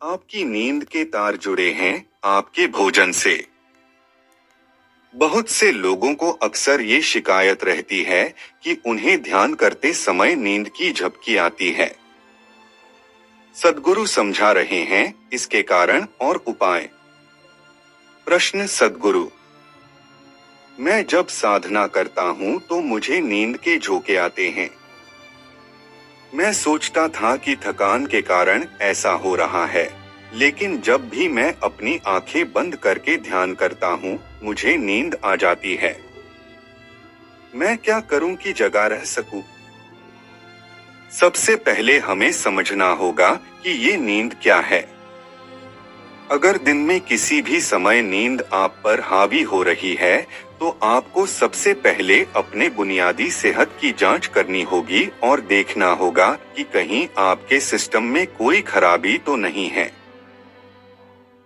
आपकी नींद के तार जुड़े हैं आपके भोजन से। बहुत से लोगों को अक्सर ये शिकायत रहती है कि उन्हें ध्यान करते समय नींद की झपकी आती है। सद्गुरु समझा रहे हैं इसके कारण और उपाय। प्रश्न। सद्गुरु, मैं जब साधना करता हूँ तो मुझे नींद के झोंके आते हैं। मैं सोचता था कि थकान के कारण ऐसा हो रहा है, लेकिन जब भी मैं अपनी आंखें बंद करके ध्यान करता हूँ मुझे नींद आ जाती है। मैं क्या करूं कि जगा रह सकूं? सबसे पहले हमें समझना होगा कि ये नींद क्या है। अगर दिन में किसी भी समय नींद आप पर हावी हो रही है तो आपको सबसे पहले अपने बुनियादी सेहत की जांच करनी होगी और देखना होगा कि कहीं आपके सिस्टम में कोई खराबी तो नहीं है।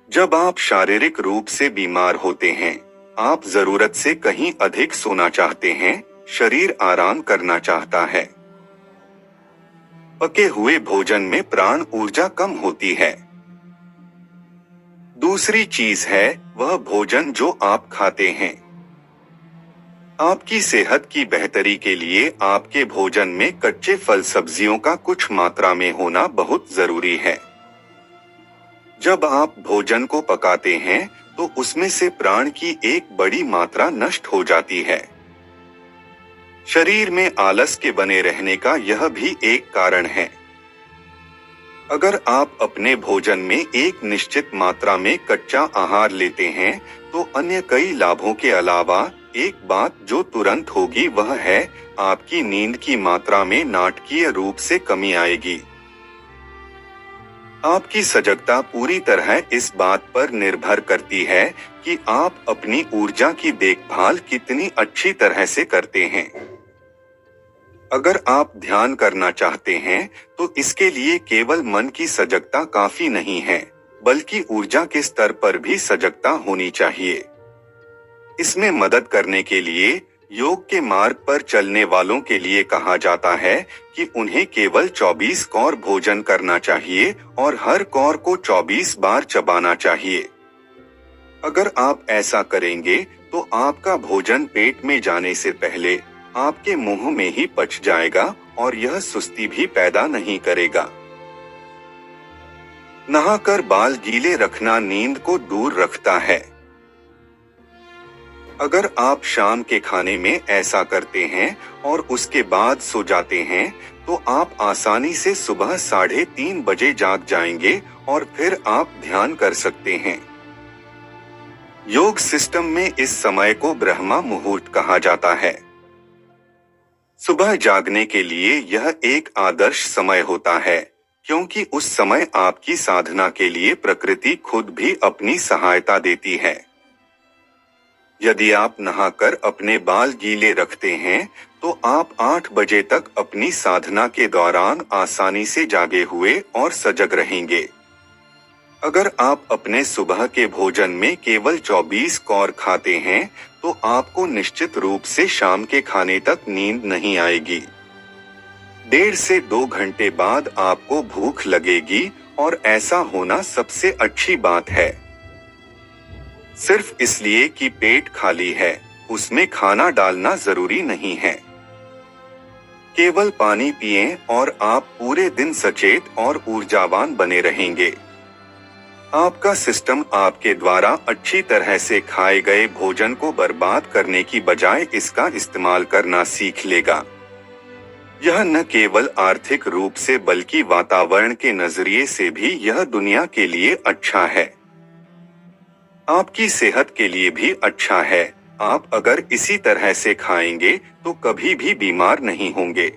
जब आप शारीरिक रूप से बीमार होते हैं, आप जरूरत से कहीं अधिक सोना चाहते हैं, शरीर आराम करना चाहता है। पके हुए भोजन में प्राण ऊर्जा कम होती है। दूसरी चीज है वह भोजन जो आप खाते हैं। आपकी सेहत की बेहतरी के लिए आपके भोजन में कच्चे फल सब्जियों का कुछ मात्रा में होना बहुत जरूरी है। जब आप भोजन को पकाते हैं तो उसमें से प्राण की एक बड़ी मात्रा नष्ट हो जाती है। शरीर में आलस के बने रहने का यह भी एक कारण है। अगर आप अपने भोजन में एक निश्चित मात्रा में कच्चा आहार लेते हैं तो अन्य कई लाभों के अलावा एक बात जो तुरंत होगी वह है आपकी नींद की मात्रा में नाटकीय रूप से कमी आएगी। आपकी सजगता पूरी तरह इस बात पर निर्भर करती है कि आप अपनी ऊर्जा की देखभाल कितनी अच्छी तरह से करते हैं। अगर आप ध्यान करना चाहते हैं तो इसके लिए केवल मन की सजगता काफी नहीं है, बल्कि ऊर्जा के स्तर पर भी सजगता होनी चाहिए। इसमें मदद करने के लिए योग के मार्ग पर चलने वालों के लिए कहा जाता है कि उन्हें केवल 24 कौर भोजन करना चाहिए और हर कौर को 24 बार चबाना चाहिए। अगर आप ऐसा करेंगे तो आपका भोजन पेट में जाने से पहले आपके मुंह में ही पच जाएगा और यह सुस्ती भी पैदा नहीं करेगा। नहाकर बाल गीले रखना नींद को दूर रखता है। अगर आप शाम के खाने में ऐसा करते हैं और उसके बाद सो जाते हैं तो आप आसानी से सुबह 3:30 बजे जाग जाएंगे और फिर आप ध्यान कर सकते हैं। योग सिस्टम में इस समय को ब्रह्मा मुहूर्त कहा जाता है। सुबह जागने के लिए यह एक आदर्श समय होता है, क्योंकि उस समय आपकी साधना के लिए प्रकृति खुद भी अपनी सहायता देती है। यदि आप नहाकर अपने बाल गीले रखते हैं तो आप 8 बजे तक अपनी साधना के दौरान आसानी से जागे हुए और सजग रहेंगे। अगर आप अपने सुबह के भोजन में केवल 24 कौर खाते हैं तो आपको निश्चित रूप से शाम के खाने तक नींद नहीं आएगी। 1.5 से 2 घंटे बाद आपको भूख लगेगी और ऐसा होना सबसे अच्छी बात है। सिर्फ इसलिए कि पेट खाली है, उसमें खाना डालना जरूरी नहीं है। केवल पानी पिएं और आप पूरे दिन सचेत और ऊर्जावान बने रहेंगे। आपका सिस्टम आपके द्वारा अच्छी तरह से खाए गए भोजन को बर्बाद करने की बजाय इसका इस्तेमाल करना सीख लेगा। यह न केवल आर्थिक रूप से बल्कि वातावरण के नजरिए से भी यह दुनिया के लिए अच्छा है। आपकी सेहत के लिए भी अच्छा है। आप अगर इसी तरह से खाएंगे तो कभी भी बीमार नहीं होंगे।